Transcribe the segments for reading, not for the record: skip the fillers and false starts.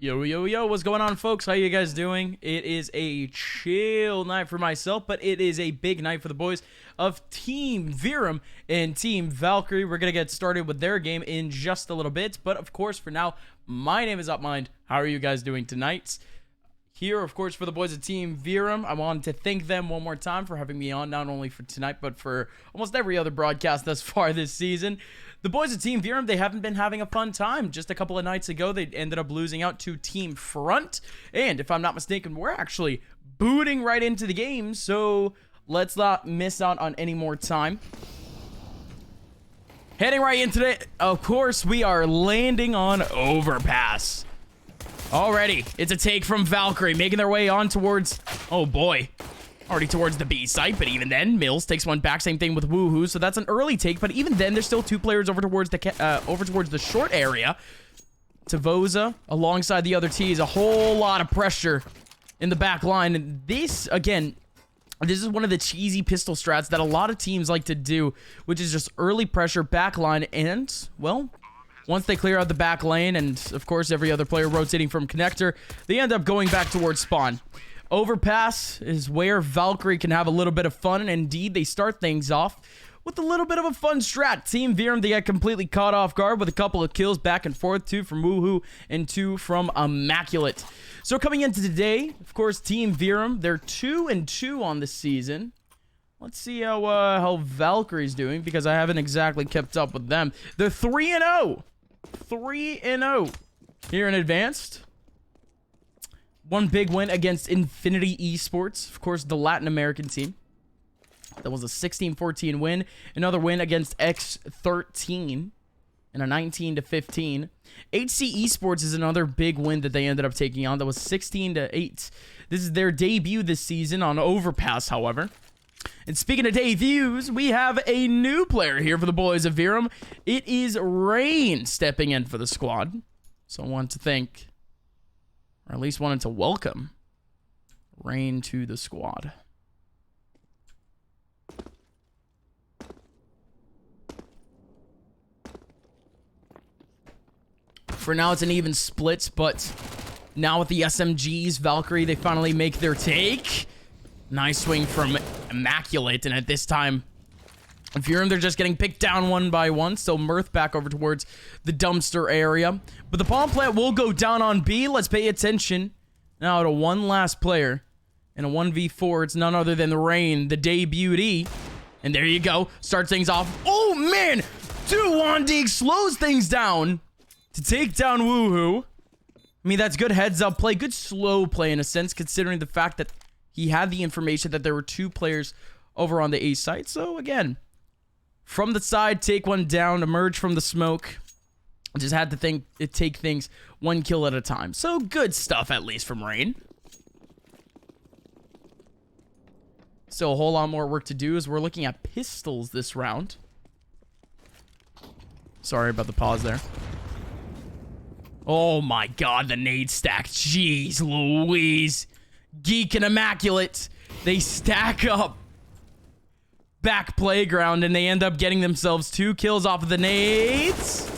Yo, yo, yo, what's going on, folks? How you guys doing? It is a chill night for myself, but it is a big night for the boys of Team Verum and Team Valkyrie. We're going to get started with their game in just a little bit, but of course, for now, my name is Upmind. How are you guys doing tonight? Here, of course, for the boys of Team Verum, I wanted to thank them one more time for having me on, not only for tonight, but for almost every other broadcast thus far this season. The boys of Team Verum, they haven't been having a fun time. Just a couple of nights ago, they ended up losing out to Team Front. And if I'm not mistaken, we're actually booting right into the game. So let's not miss out on any more time. Heading right into it, of course, we are landing on Overpass. Already, it's a take from Valkyrie, making their way on towards, oh boy, already towards the B site, but even then, Mills takes one back, same thing with Woohoo, so that's an early take, but even then, there's still two players over towards the short area. Tavoza, alongside the other T's, a whole lot of pressure in the back line, and this, again, this is one of the cheesy pistol strats that a lot of teams like to do, which is just early pressure, back line, and, well, once they clear out the back lane, and of course every other player rotating from connector, they end up going back towards spawn. Overpass is where Valkyrie can have a little bit of fun, and indeed they start things off with a little bit of a fun strat. Team Verum, they get completely caught off guard with a couple of kills back and forth, 2 from Woohoo and 2 from Immaculate. So coming into today, of course, Team Verum, they're 2-2 on the season. Let's see how Valkyrie's doing, because I haven't exactly kept up with them. They're 3-0. 3-0 here in Advanced. One big win against Infinity Esports, of course, the Latin American team. That was a 16-14 win. Another win against X13 and a 19-15. HC Esports is another big win that they ended up taking on. That was 16-8. This is their debut this season on Overpass, however. And speaking of debuts, we have a new player here for the boys of Verum. It is Rain stepping in for the squad. So I want to thank, or at least wanted to welcome, Rain to the squad. For now, it's an even split, but now with the SMGs, Valkyrie, they finally make their take. Nice swing from Immaculate, and at this time, Verum, they're just getting picked down one by one. Still Mirth back over towards the dumpster area. But the bomb plant will go down on B. Let's pay attention now to one last player. In a 1v4, it's none other than the Rain, the debutee. And there you go. Start things off. Oh, man! 2-1 slows things down to take down Woohoo. I mean, that's good heads-up play. Good slow play, in a sense, considering the fact that he had the information that there were two players over on the A site. So, again, from the side, take one down, emerge from the smoke. Just had to take things one kill at a time. So, good stuff, at least, from Rain. Still a whole lot more work to do as we're looking at pistols this round. Sorry about the pause there. Oh, my God, the nade stack. Jeez Louise. Geek and Immaculate, they stack up back playground, and they end up getting themselves 2 kills off of the nades.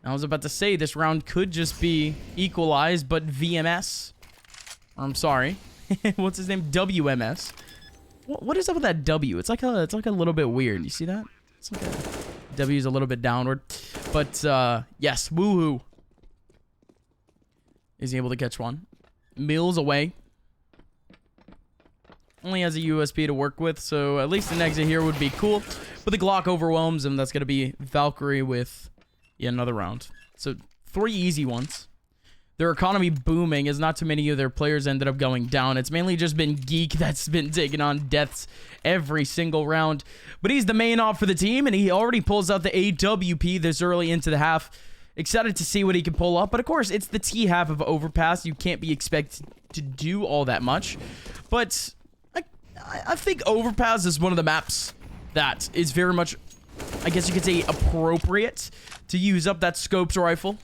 I was about to say this round could just be equalized, but VMS, or I'm sorry, what's his name? WMS. What is up with that W? It's like a little bit weird. You see that? It's like a W is a little bit downward, but yes, Woohoo is able to catch one. Mills away. Only has a USP to work with, so at least an exit here would be cool. But the Glock overwhelms him. That's going to be Valkyrie with another round. So 3 easy ones. Their economy booming as not too many of their players ended up going down. It's mainly just been Geek that's been taking on deaths every single round. But he's the main op for the team, and he already pulls out the AWP this early into the half. Excited to see what he can pull up. But of course, it's the T half of Overpass. You can't be expected to do all that much. But I think Overpass is one of the maps that is very much, I guess you could say, appropriate to use up that scopes rifle.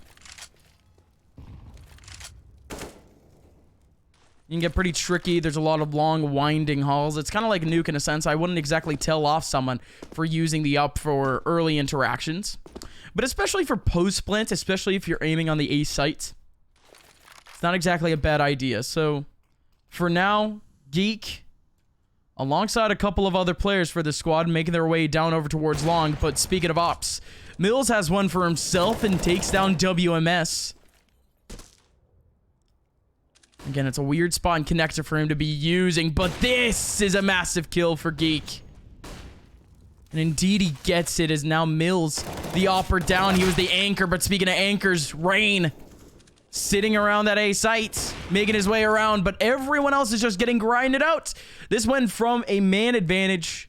You can get pretty tricky. There's a lot of long, winding halls. It's kind of like Nuke in a sense. I wouldn't exactly tell off someone for using the up for early interactions. But especially for post-plant, especially if you're aiming on the A site, It's not exactly a bad idea. So, for now, Geek, alongside a couple of other players for the squad, making their way down over towards long. But speaking of ops, Mills has one for himself and takes down WMS. Again, it's a weird spawn connector for him to be using, but this is a massive kill for Geek. And indeed, he gets it as now Mills, the opper down. He was the anchor, but speaking of anchors, Rain sitting around that A site, making his way around, but everyone else is just getting grinded out. This went from a man advantage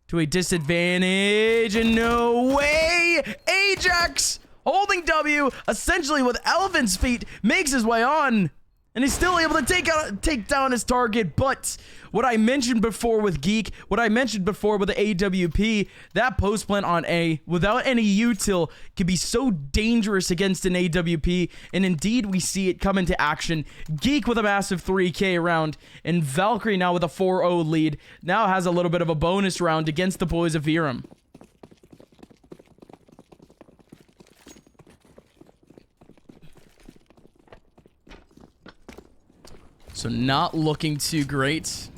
to a disadvantage, and no way! Ajax, holding W, essentially with elephant's feet, makes his way on. And he's still able to take down his target, but what I mentioned before with Geek, what I mentioned before with the AWP, that post plant on A, without any util, can be so dangerous against an AWP, and indeed we see it come into action. Geek with a massive 3K round, and Valkyrie now with a 4-0 lead, now has a little bit of a bonus round against the boys of Verum. So not looking too great.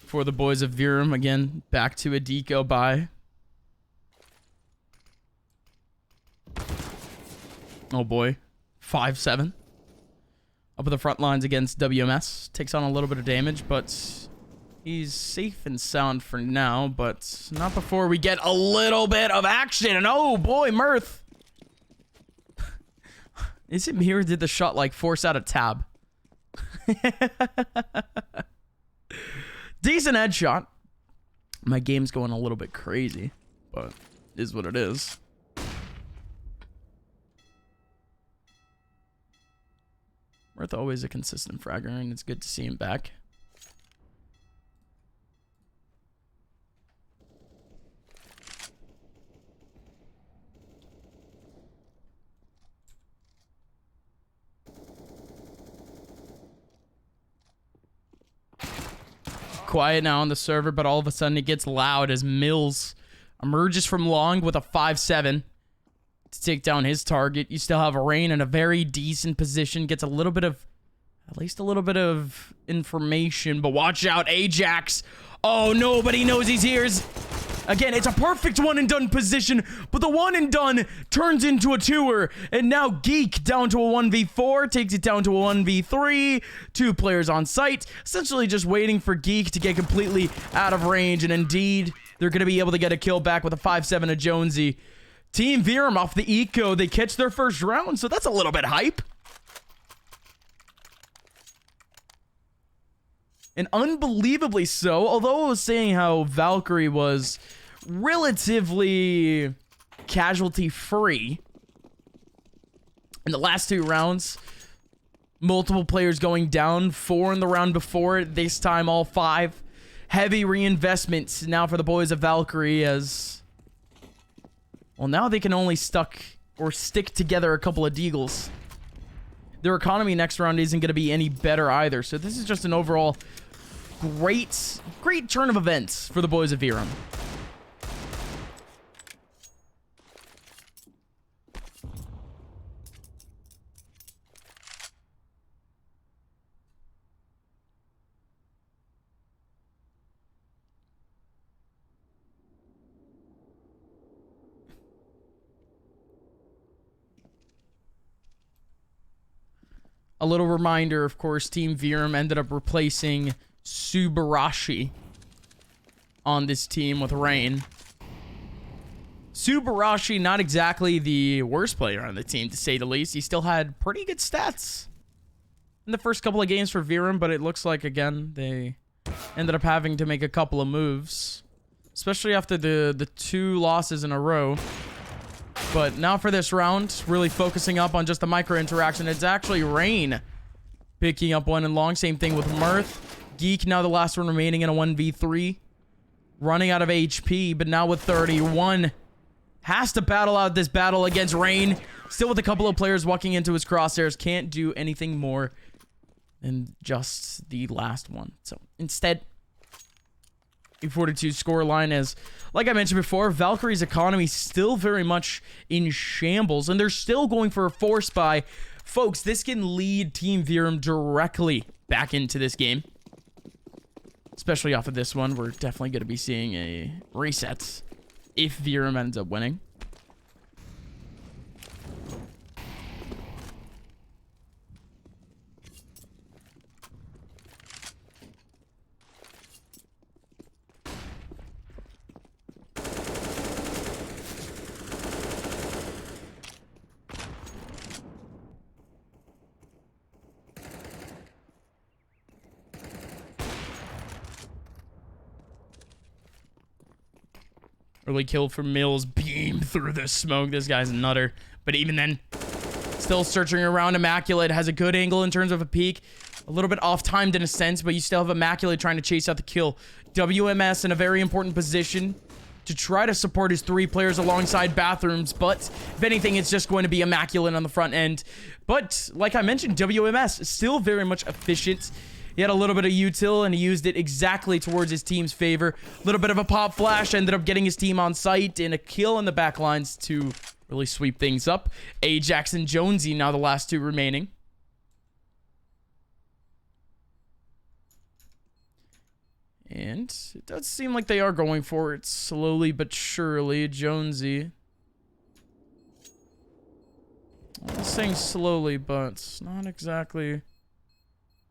For the boys of Verum, again, back to a deco buy. Oh boy, 5-7. Up at the front lines against WMS. Takes on a little bit of damage, but he's safe and sound for now, but not before we get a little bit of action. And oh boy, Mirth. Is it me or did the shot like force out a tab? Decent headshot. My game's going a little bit crazy, but it is what it is. Mirth always a consistent fragger, and it's good to see him back. Quiet now on the server, but all of a sudden it gets loud as Mills emerges from long with a 5-7 to take down his target. You still have Rain in a very decent position, gets a little bit of, at least a little bit of information, but watch out, Ajax. Oh, nobody knows he's here. Again, it's a perfect one and done position, but the one and done turns into a twoer, and now Geek down to a 1v4, takes it down to a 1v3, 2 players on site, essentially just waiting for Geek to get completely out of range, and indeed, they're going to be able to get a kill back with a 5-7 of Jonesy. Team Verum off the eco, they catch their first round, so that's a little bit hype. And unbelievably so, although I was saying how Valkyrie was relatively casualty-free in the last 2 rounds, multiple players going down, 4 in the round before, this time all 5. Heavy reinvestments now for the boys of Valkyrie as, well, now they can only stick together a couple of deagles. Their economy next round isn't going to be any better either, so this is just an overall great turn of events for the boys of Verum. A little reminder, of course, Team Verum ended up replacing Subarashi on this team with Rain. Subarashi, not exactly the worst player on the team, to say the least. He still had pretty good stats in the first couple of games for Verum, but it looks like, again, they ended up having to make a couple of moves, especially after the 2 losses in a row. But now for this round, really focusing up on just the micro interaction. It's actually Rain picking up one and long. Same thing with Mirth. Geek now the last one remaining in a 1v3. Running out of HP, but now with 31. Has to battle out this battle against Rain. Still with a couple of players walking into his crosshairs. Can't do anything more than just the last one. So instead, a 42 score line as, like I mentioned before, Valkyrie's economy still very much in shambles, and they're still going for a force buy. Folks, this can lead Team Verum directly back into this game. Especially off of this one, we're definitely going to be seeing a reset if Verum ends up winning. Early kill from Mills. Beam through the smoke. This guy's a nutter. But even then, still searching around. Immaculate has a good angle in terms of a peek. A little bit off-timed in a sense, but you still have Immaculate trying to chase out the kill. WMS in a very important position to try to support his 3 players alongside Bathrooms, but if anything, it's just going to be Immaculate on the front end. But, like I mentioned, WMS is still very much efficient. He had a little bit of util, and he used it exactly towards his team's favor. A little bit of a pop flash, ended up getting his team on site, and a kill in the back lines to really sweep things up. Ajax and Jonesy now the last 2 remaining. And it does seem like they are going for it slowly but surely. Jonesy. I'm saying slowly, but it's not exactly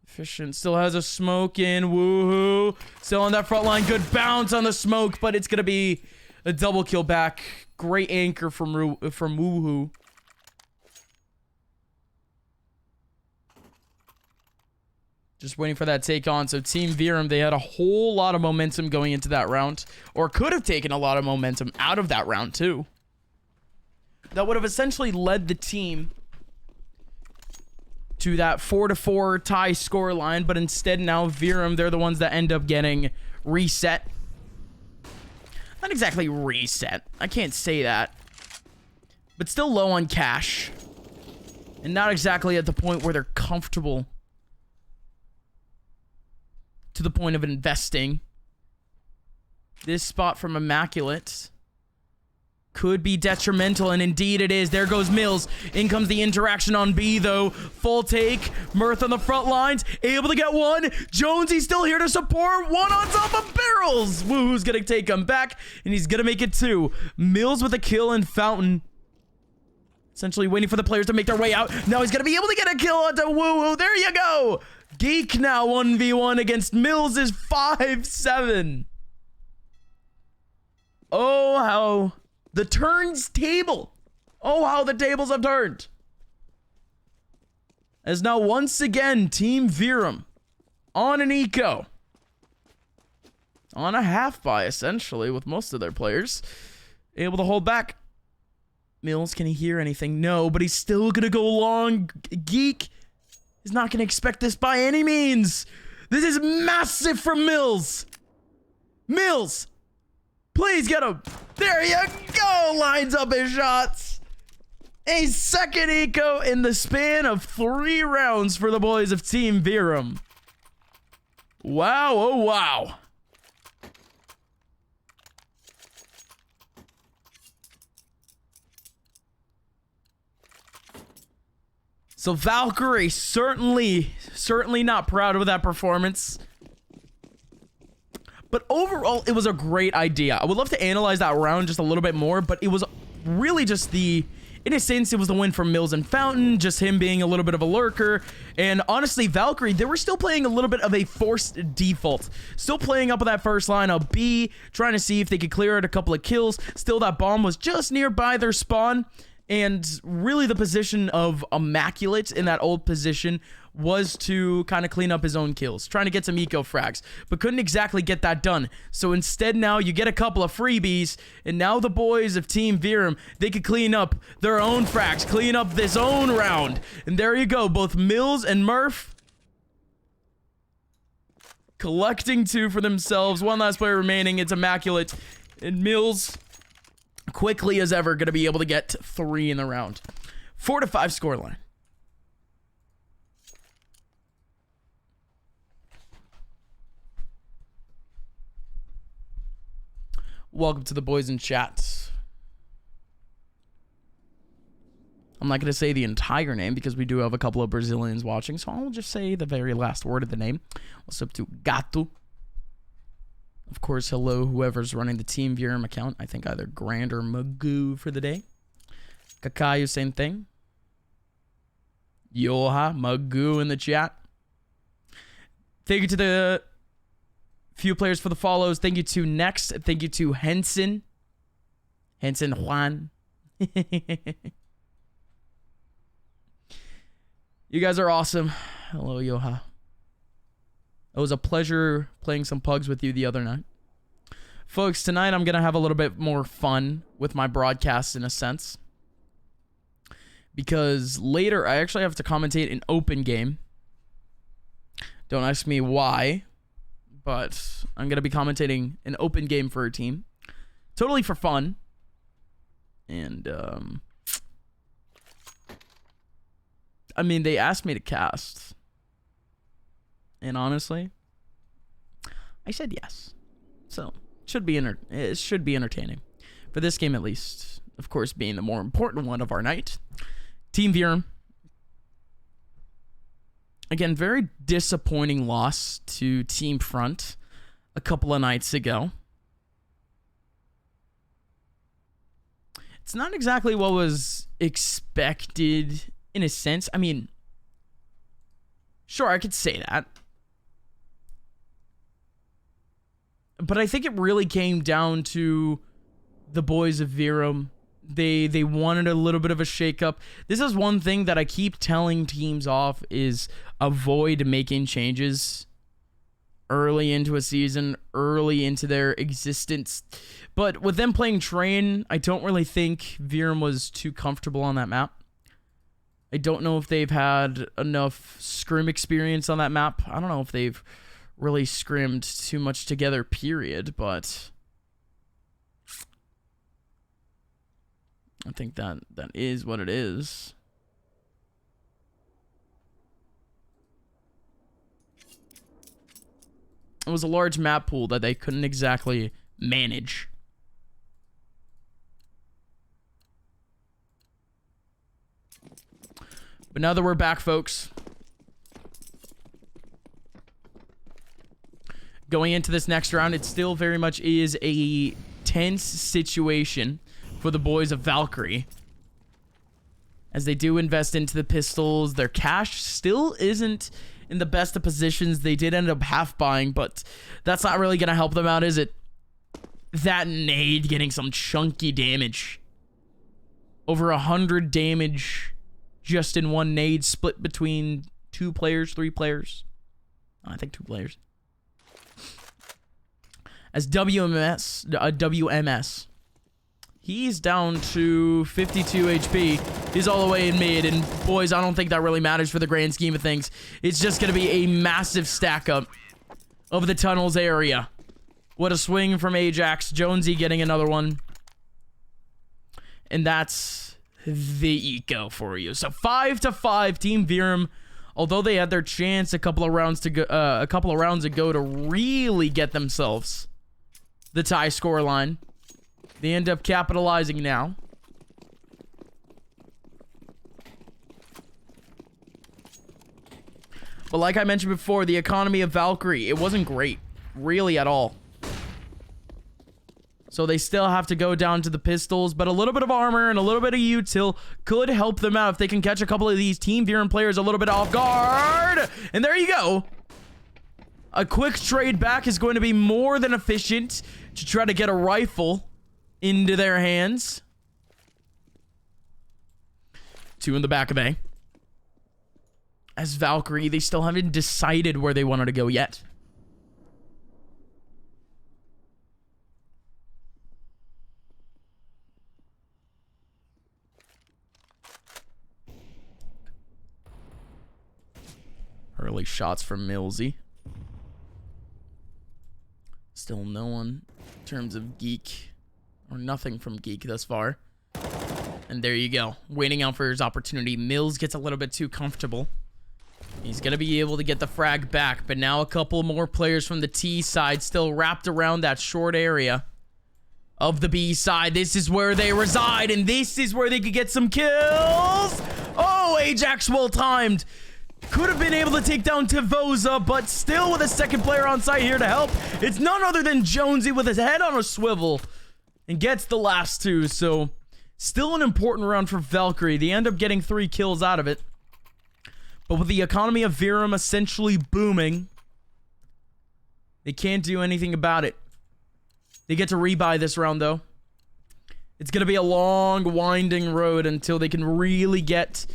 efficient. Still has a smoke in. Woohoo. Still on that front line. Good bounce on the smoke, but it's going to be a double kill back. Great anchor from Woohoo. Just waiting for that take on. So Team Verum, they had a whole lot of momentum going into that round. Or could have taken a lot of momentum out of that round too. That would have essentially led the team to that 4-4 tie score line. But instead now Verum, they're the ones that end up getting reset. Not exactly reset. I can't say that. But still low on cash. And not exactly at the point where they're comfortable. To the point of investing. This spot from Immaculate could be detrimental, and indeed it is. There goes Mills. In comes the interaction on B, though. Full take. Mirth on the front lines. Able to get one. Jonesy's still here to support. One on top of barrels. Woohoo's gonna take him back, and he's gonna make it 2. Mills with a kill and Fountain. Essentially waiting for the players to make their way out. Now he's gonna be able to get a kill onto Woohoo. There you go. Geek now 1v1 against Mills is 5-7. Oh, how the turns table. Oh, how the tables have turned. As now once again, Team Verum on an eco. On a half buy, essentially, with most of their players able to hold back. Mills, can he hear anything? No, but he's still gonna go long. Geek is not going to expect this by any means. This is massive from Mills. Mills, please get him. There you go. Lines up his shots. A second eco in the span of 3 rounds for the boys of Team Verum. Wow, oh wow. So Valkyrie, certainly not proud of that performance. But overall, it was a great idea. I would love to analyze that round just a little bit more, but it was really just in a sense, it was the win from Mills and Fountain, just him being a little bit of a lurker. And honestly, Valkyrie, they were still playing a little bit of a forced default. Still playing up with that first line of B, trying to see if they could clear out a couple of kills. Still, that bomb was just nearby their spawn. And really the position of Immaculate in that old position was to kind of clean up his own kills, trying to get some eco frags, but couldn't exactly get that done. So instead now you get a couple of freebies, and now the boys of Team Verum, they could clean up their own frags, clean up this own round. And there you go, both Mills and Murph collecting 2 for themselves. One last player remaining, it's Immaculate, and Mills quickly as ever gonna be able to get 3 in the round. 4-5 scoreline. welcome to the boys in chat. I'm not going to say the entire name because we do have a couple of Brazilians watching, so I'll just say the very last word of the name. What's up to Gato? Of course, hello, whoever's running the Team Verum account. I think either Grand or Magoo for the day. Kakayu, same thing. Yoha, Magoo in the chat. Thank you to the few players for the follows. Thank you to Next. Thank you to Henson. Henson Juan. You guys are awesome. Hello, Yoha. It was a pleasure playing some pugs with you the other night. Folks, tonight I'm going to have a little bit more fun with my broadcast in a sense. Because later I actually have to commentate an open game. Don't ask me why, but I'm going to be commentating an open game for a team. Totally for fun. And, I mean, they asked me to cast. And honestly, I said yes. So, it should be entertaining. For this game at least. Of course, being the more important one of our night. Team Verum. Again, very disappointing loss to Team Front a couple of nights ago. It's not exactly what was expected in a sense. I mean, sure, I could say that. But I think it really came down to the boys of Verum. They wanted a little bit of a shakeup. This is one thing that I keep telling teams off is avoid making changes early into a season, early into their existence. But with them playing Train, I don't really think Verum was too comfortable on that map. I don't know if they've had enough scrim experience on that map. I don't know if they've really scrimmed too much together, period, but I think that is what it is. It was a large map pool that they couldn't exactly manage. But now that we're back, folks, going into this next round, it still very much is a tense situation for the boys of Valkyrie. As they do invest into the pistols, their cash still isn't in the best of positions. They did end up half buying, but that's not really going to help them out, is it? That nade getting some chunky damage. Over 100 damage just in one nade, split between 2 players, 3 players. I think 2 players. As WMS, he's down to 52 HP. He's all the way in mid, and boys, I don't think that really matters for the grand scheme of things. It's just going to be a massive stack up of the tunnels area. What a swing from Ajax. Jonesy getting another one. And that's the eco for you. So 5-5, Team Verum. Although they had their chance a couple of rounds ago to really get themselves the tie score line, they end up capitalizing now. But like I mentioned before, the economy of Valkyrie, it wasn't great, really at all. So they still have to go down to the pistols, but a little bit of armor and a little bit of util could help them out if they can catch a couple of these Team Verum players a little bit off guard. And there you go. A quick trade back is going to be more than efficient to try to get a rifle into their hands. 2 in the back of A. As Valkyrie, they still haven't decided where they wanted to go yet. Early shots from Millsy. Still no one in terms of Geek. Or nothing from Geek thus far. And there you go. Waiting out for his opportunity. Mills gets a little bit too comfortable. He's going to be able to get the frag back. But now a couple more players from the T side still wrapped around that short area of the B side. This is where they reside, and this is where they could get some kills. Oh, Ajax well timed. Could have been able to take down Tivoza, but still with a second player on site here to help. It's none other than Jonesy with his head on a swivel and gets the last two. So still an important round for Valkyrie. They end up getting 3 kills out of it. But with the economy of Verum essentially booming, they can't do anything about it. They get to rebuy this round, though. It's going to be a long, winding road until they can really get...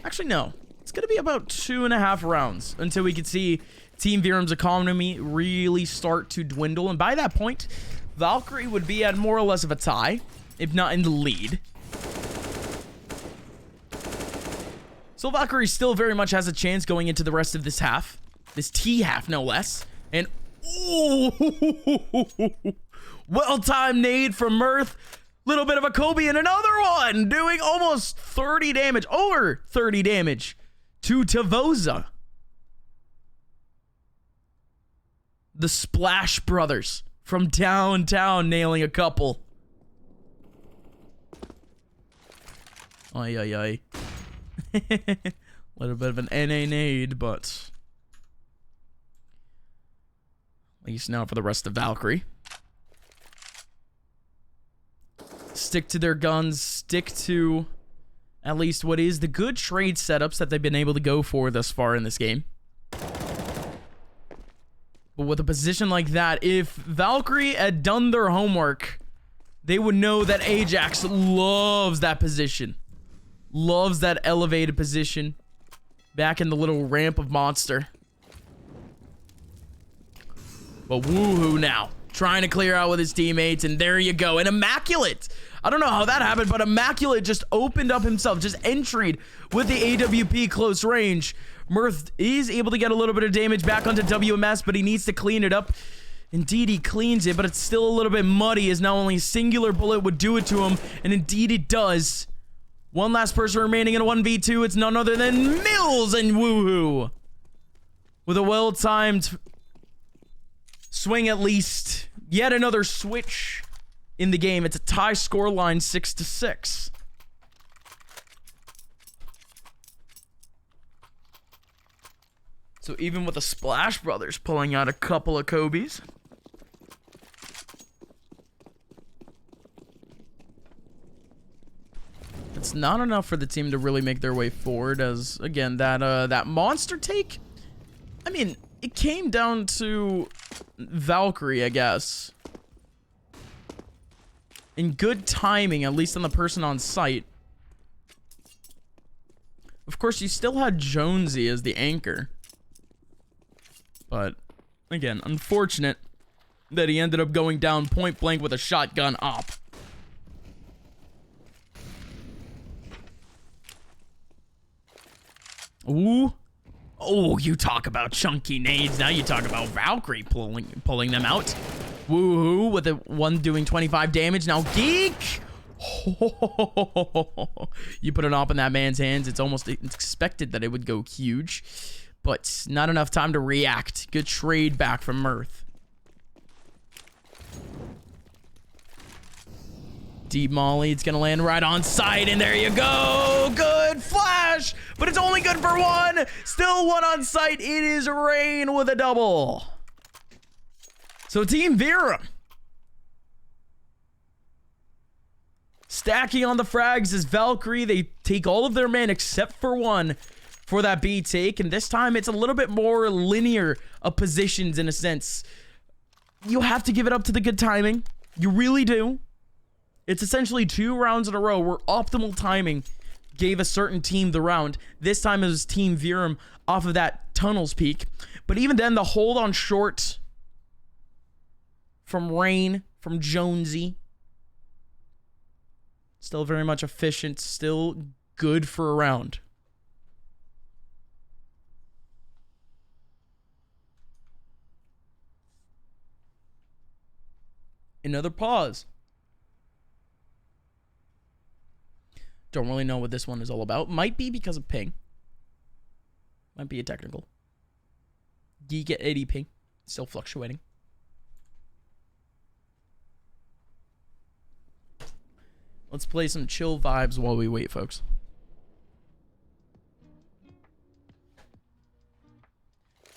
Actually, no. It's going to be about 2.5 rounds until we can see Team Verum's economy really start to dwindle. And by that point, Valkyrie would be at more or less of a tie, if not in the lead. So Valkyrie still very much has a chance going into the rest of this half. This T half, no less. And... ooh, well-timed nade from Mirth. Little bit of a Kobe and another one. Doing almost 30 damage. Over 30 damage to Tivoza. The Splash Brothers from downtown nailing a couple. Ay, ay, ay. Little bit of an NA nade, but... at least now for the rest of Valkyrie. Stick to their guns, stick to at least what is the good trade setups that they've been able to go for thus far in this game. But with a position like that, if Valkyrie had done their homework, they would know that Ajax loves that position. Loves that elevated position back in the little ramp of monster. But woohoo now. Trying to clear out with his teammates, and there you go. And Immaculate. I don't know how that happened, but Immaculate just opened up himself, just entried with the AWP close range. Mirth is able to get a little bit of damage back onto WMS, but he needs to clean it up. Indeed, he cleans it, but it's still a little bit muddy, as now only a singular bullet would do it to him, and indeed it does. One last person remaining in a 1v2. It's none other than Mills, and woohoo. With a well-timed swing at least. Yet another switch in the game. It's a tie scoreline 6-6. So even with the Splash Brothers pulling out a couple of Kobe's, it's not enough for the team to really make their way forward, as again that monster take, I mean, it came down to Valkyrie, I guess. In good timing, at least on the person on site. Of course, you still had Jonesy as the anchor. But, again, unfortunate that he ended up going down point blank with a shotgun op. Ooh. Oh, you talk about chunky nades. Now you talk about Valkyrie pulling them out. Woohoo, with the one doing 25 damage. Now Geek. You put an op in that man's hands. It's almost expected that it would go huge. But not enough time to react. Good trade back from Mirth. Deep Molly, it's gonna land right on site, and there you go. Good flash, but it's only good for one. Still one on site. It is Rain with a double. So Team Verum stacking on the frags as Valkyrie. They take all of their men except for one for that B take, and this time it's a little bit more linear of positions in a sense. You have to give it up to the good timing. You really do. It's essentially 2 rounds in a row where optimal timing gave a certain team the round. This time it was Team Verum off of that tunnel's peak. But even then, the hold on short from Rain, from Jonesy, still very much efficient, still good for a round. Another pause. Don't really know what this one is all about. Might be because of ping. Might be a technical. Geek at 80 ping. Still fluctuating. Let's play some chill vibes while we wait, folks.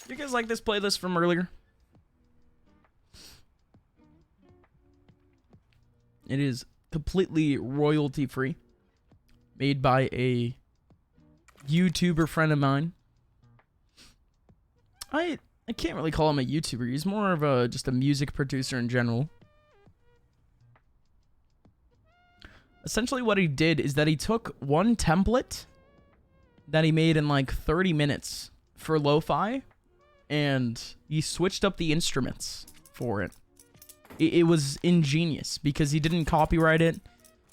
You guys like this playlist from earlier? It is completely royalty free. Made by a YouTuber friend of mine. I can't really call him a YouTuber. He's more of just a music producer in general. Essentially what he did is that he took one template that he made in like 30 minutes for lo-fi, and he switched up the instruments for it. It was ingenious because he didn't copyright it,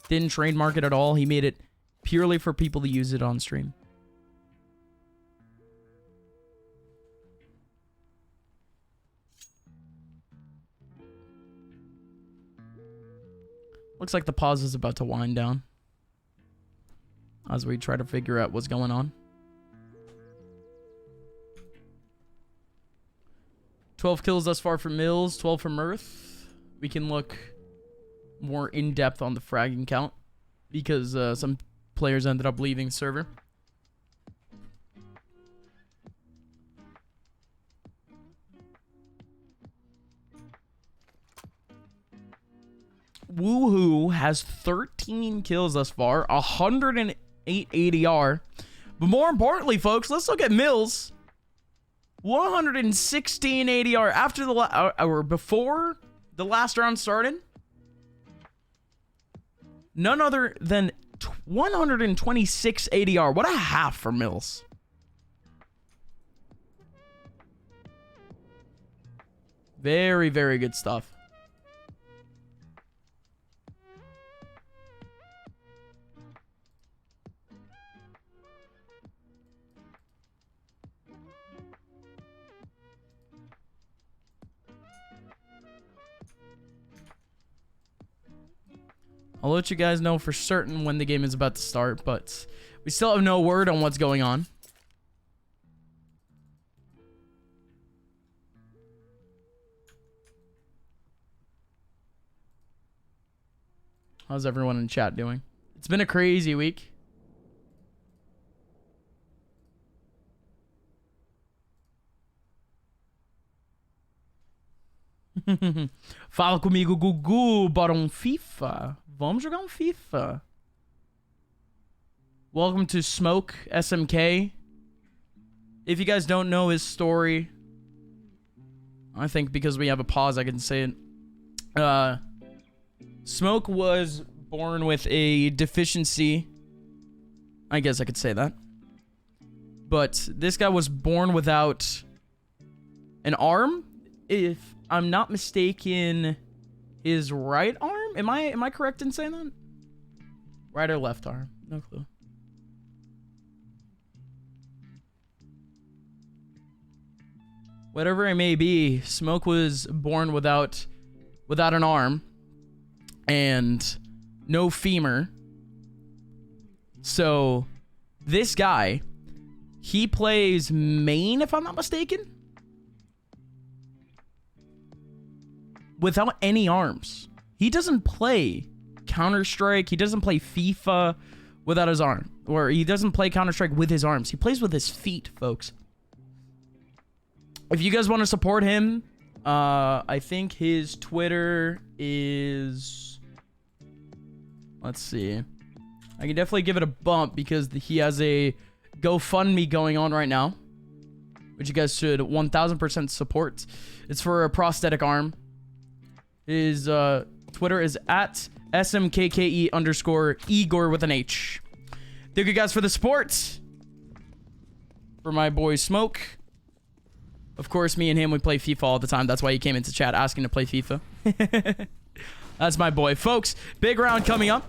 didn't trademark it at all. He made it purely for people to use it on stream. Looks like the pause is about to wind down as we try to figure out what's going on. 12 kills thus far for Mills, 12 for Mirth. We can look more in-depth on the fragging count because some players ended up leaving the server. Woohoo has 13 kills thus far, 108 ADR. But more importantly, folks, let's look at Mills. 116 ADR after the or before the last round started. None other than 126 ADR. What a half for Mills. Very, very good stuff. I'll let you guys know for certain when the game is about to start, but we still have no word on what's going on. How's everyone in chat doing? It's been a crazy week. Fala comigo, Gugu. Bora FIFA. Vamos jogar FIFA. Welcome to Smoke, SMK. If you guys don't know his story, I think because we have a pause, I can say it. Smoke was born with a deficiency. I guess I could say that. But this guy was born without an arm. If I'm not mistaken, his right arm? Am I correct in saying that? Right or left arm? No clue. Whatever it may be, Smoke was born without an arm and no femur. So this guy, he plays main, if I'm not mistaken, without any arms. He doesn't play Counter-Strike. He doesn't play FIFA without his arm. Or he doesn't play Counter-Strike with his arms. He plays with his feet, folks. If you guys want to support him, I think his Twitter is... Let's see. I can definitely give it a bump because he has a GoFundMe going on right now, which you guys should 1000% support. It's for a prosthetic arm. His Twitter is at SMKKE_Igor with an H. Thank you guys for the support. For my boy Smoke. Of course, me and him, we play FIFA all the time. That's why he came into chat asking to play FIFA. That's my boy. Folks, big round coming up.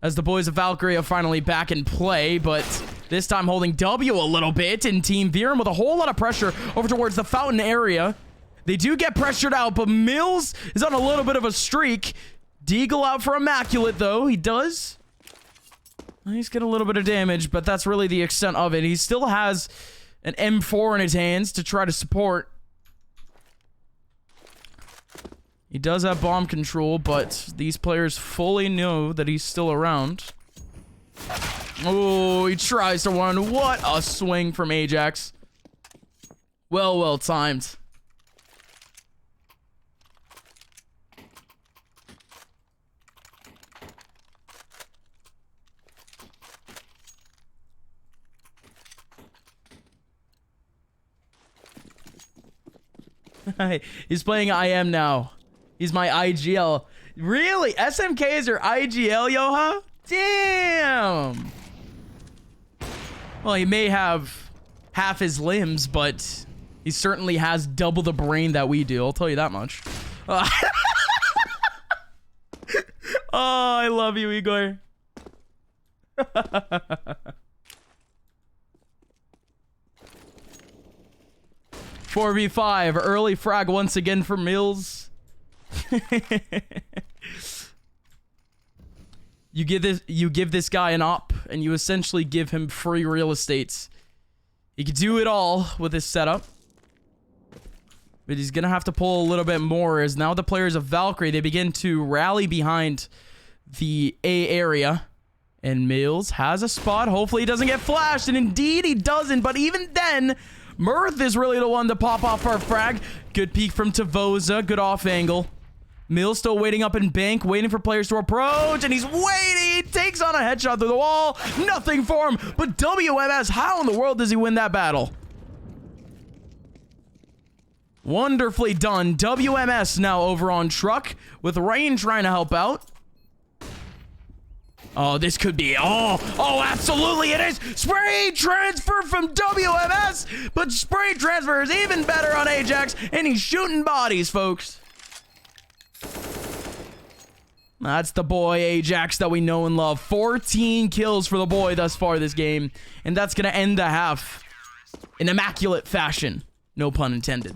As the boys of Valkyrie are finally back in play, but this time holding W a little bit in Team Verum with a whole lot of pressure over towards the fountain area. They do get pressured out, but Mills is on a little bit of a streak. Deagle out for Immaculate, though. He does. He's getting a little bit of damage, but that's really the extent of it. He still has an M4 in his hands to try to support. He does have bomb control, but these players fully know that he's still around. Oh, he tries to run. What a swing from Ajax. Well timed. He's playing IM now. He's my IGL. Really? SMK is your IGL, Yoha? Damn. Well, he may have half his limbs, but he certainly has double the brain that we do. I'll tell you that much. Oh, I love you, Igor. 4v5, early frag once again for Mills. You give this guy an op, and you essentially give him free real estate. He could do it all with his setup, but he's gonna have to pull a little bit more, as now the players of Valkyrie, they begin to rally behind the A area, and Mills has a spot. Hopefully he doesn't get flashed, and indeed he doesn't, but even then, Mirth is really the one to pop off our frag. Good peek from Tavoza, good off angle. Mills still waiting up in bank, waiting for players to approach, and he's waiting. He takes on a headshot through the wall. Nothing for him, but WMS, how in the world does he win that battle? Wonderfully done. WMS now over on truck, with Rain trying to help out. Oh, this could be, oh, absolutely it is. Spray transfer from WMS, but spray transfer is even better on Ajax, and he's shooting bodies, folks. That's the boy Ajax that we know and love. 14 kills for the boy thus far this game, and that's gonna end the half in immaculate fashion. No pun intended.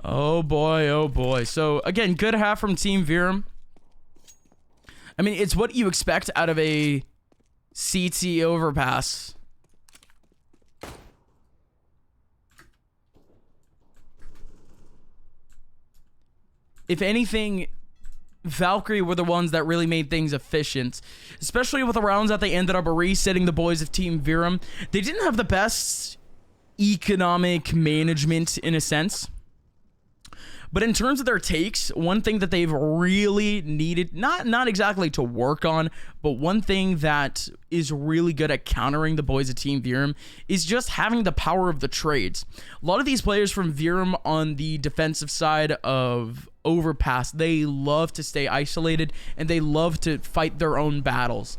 Oh boy, oh boy. So again, good half from Team Verum. I mean, it's what you expect out of a CT overpass. If anything, Valkyrie were the ones that really made things efficient, especially with the rounds that they ended up resetting the boys of Team Verum. They didn't have the best economic management in a sense. But in terms of their takes, one thing that they've really needed, not exactly to work on, but one thing that is really good at countering the boys of Team Verum is just having the power of the trades. A lot of these players from Verum on the defensive side of Overpass, they love to stay isolated and they love to fight their own battles.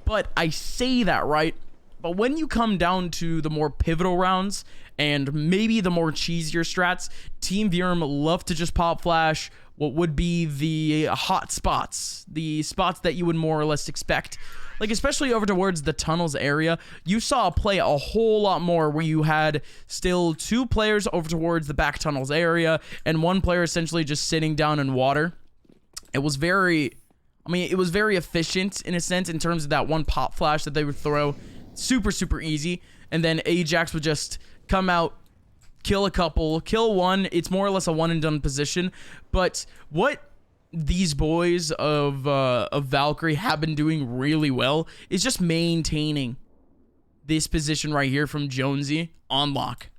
But I say that, right? But when you come down to the more pivotal rounds and maybe the more cheesier strats, Team Verum love to just pop flash what would be the hot spots, the spots that you would more or less expect. Like, especially over towards the tunnels area, you saw play a whole lot more where you had still two players over towards the back tunnels area and one player essentially just sitting down in water. It was very, it was very efficient in a sense in terms of that one pop flash that they would throw. Super easy, and then Ajax would just come out, kill a couple, kill one. It's more or less a one and done position. But what these boys of Valkyrie have been doing really well is just maintaining this position right here from Jonesy on lock.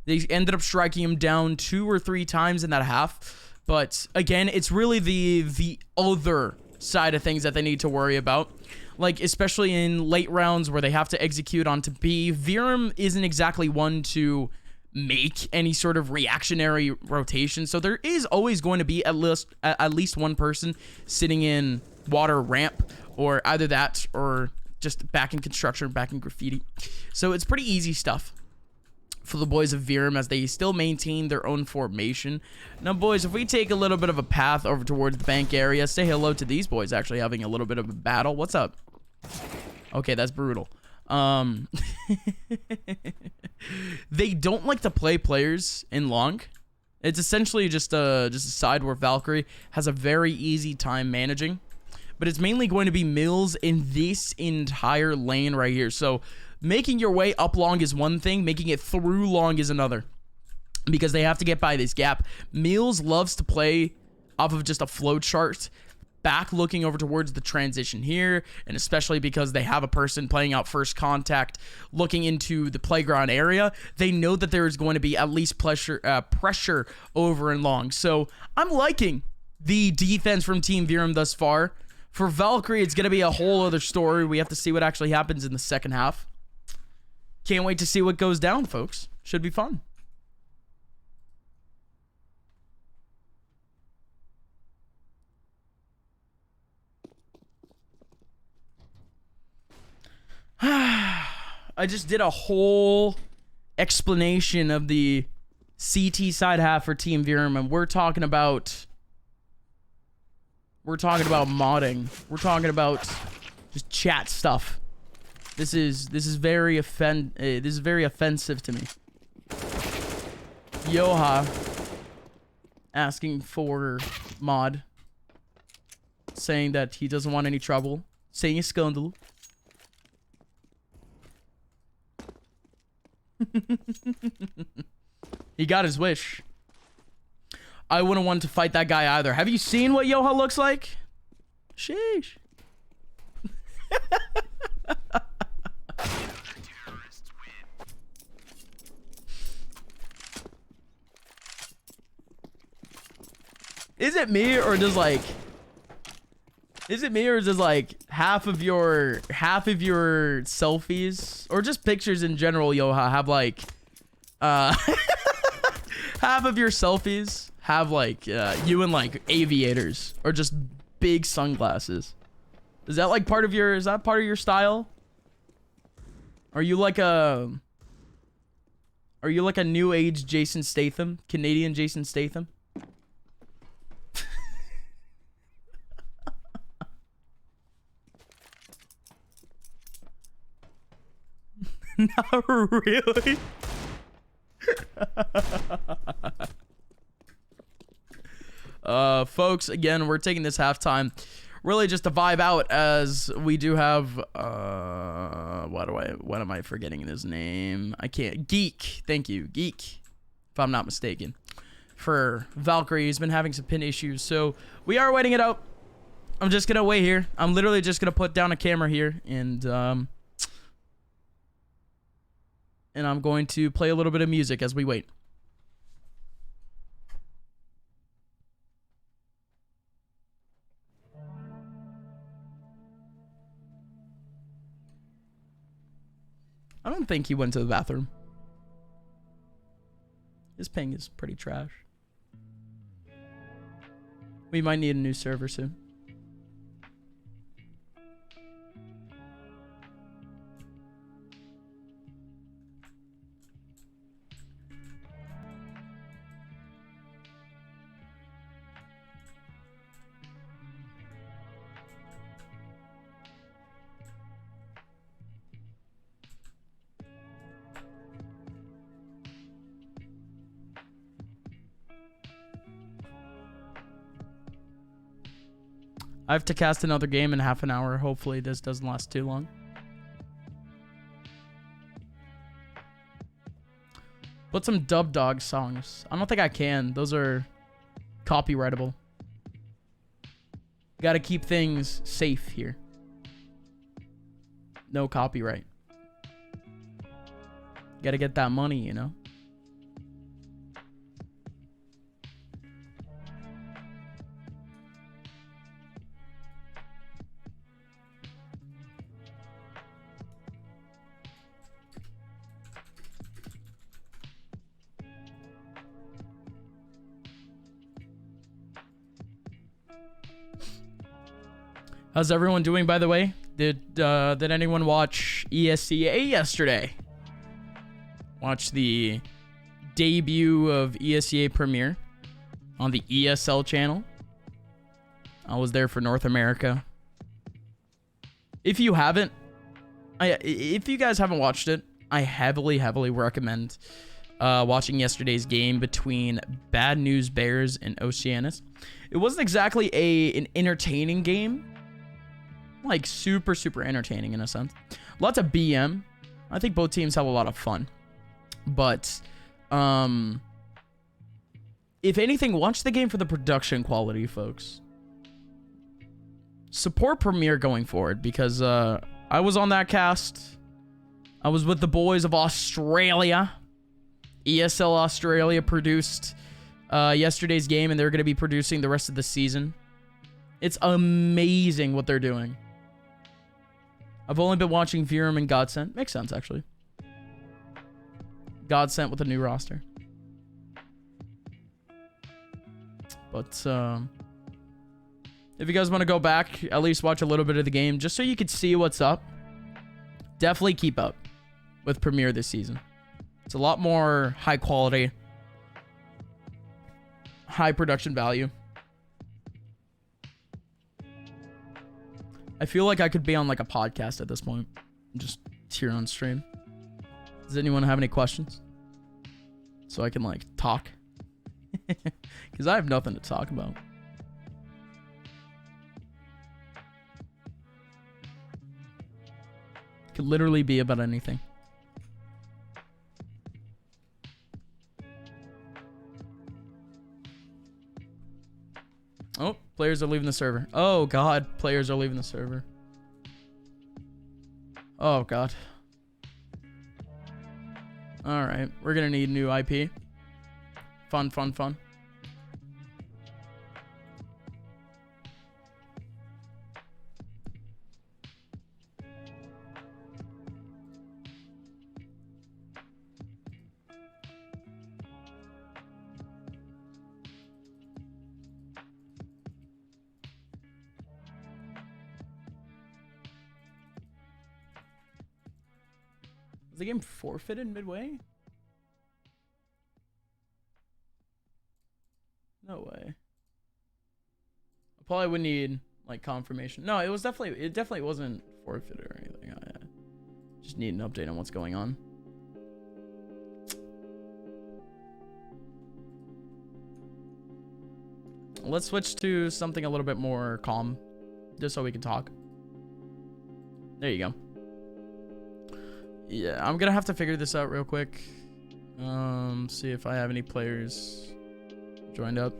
They ended up striking him down 2 or 3 times in that half, but again, it's really the other side of things that they need to worry about. Like, especially in late rounds where they have to execute onto B, Verum isn't exactly one to make any sort of reactionary rotation. So there is always going to be at least one person sitting in water ramp, or either that or just back in construction or back in graffiti. So it's pretty easy stuff for the boys of Verum as they still maintain their own formation. Now, boys, if we take a little bit of a path over towards the bank area, say hello to these boys actually having a little bit of a battle. What's up? Okay, that's brutal. They don't like to play players in long. It's essentially just a side where Valkyrie has a very easy time managing. But it's mainly going to be Mills in this entire lane right here. So making your way up long is one thing. Making it through long is another. Because they have to get by this gap. Mills loves to play off of just a flow chart. Back looking over towards the transition here. And especially because they have a person playing out first contact. Looking into the playground area. They know that there is going to be at least pressure over and long. So I'm liking the defense from Team Verum thus far. For Valkyrie, it's going to be a whole other story. We have to see what actually happens in the second half. Can't wait to see what goes down, folks. Should be fun. I just did a whole explanation of the CT side half for Team Verum, and we're talking about modding. We're talking about just chat stuff. This is very offensive to me. Yoha asking for mod, saying that he doesn't want any trouble, saying a scandal. He got his wish. I wouldn't want to fight that guy either. Have you seen what Yoha looks like? Sheesh. Is it me or does like half of your selfies or just pictures in general, Yoha, have like half of your selfies have like you in like aviators or just big sunglasses? Is that like part of your style? Are you like a new age Jason Statham, Canadian Jason Statham? Not really. Folks, again, we're taking this halftime really just to vibe out, as we do have what am I forgetting his name? I can't. Geek. Thank you. Geek, if I'm not mistaken. For Valkyrie, he's been having some pin issues, so we are waiting it out. I'm just gonna wait here. I'm literally just gonna put down a camera here, and I'm going to play a little bit of music as we wait. I don't think he went to the bathroom. His ping is pretty trash. We might need a new server soon. I have to cast another game in half an hour. Hopefully this doesn't last too long. Put some Dub Dog songs. I don't think I can. Those are copyrightable. Got to keep things safe here. No copyright. Got to get that money, you know? How's everyone doing, by the way? Did anyone watch ESEA yesterday? Watch the debut of ESEA premiere on the ESL channel. I was there for North America. If you haven't, If you guys haven't watched it, I heavily recommend watching yesterday's game between Bad News Bears and Oceanus. It wasn't exactly an entertaining game. Like, super entertaining in a sense. Lots of BM. I think both teams have a lot of fun. But, if anything, watch the game for the production quality, folks. Support Premiere going forward, because I was on that cast. I was with the boys of Australia. ESL Australia produced yesterday's game, and they're going to be producing the rest of the season. It's amazing what they're doing. I've only been watching Verum and Godsent. Makes sense, actually. Godsent with a new roster. But, if you guys want to go back, at least watch a little bit of the game, just so you could see what's up, definitely keep up with Premiere this season. It's a lot more high quality, high production value. I feel like I could be on like a podcast at this point, just here on stream. Does anyone have any questions? So I can like talk. Because I have nothing to talk about. Could literally be about anything. Oh, players are leaving the server. Oh god, players are leaving the server. Oh god. Alright, we're gonna need new IP. Fun. Was the game forfeited midway? No way. I probably would need like confirmation. No, it definitely wasn't forfeited or anything. I just need an update on what's going on. Let's switch to something a little bit more calm, just so we can talk. There you go. Yeah, I'm gonna have to figure this out real quick. See if I have any players joined up.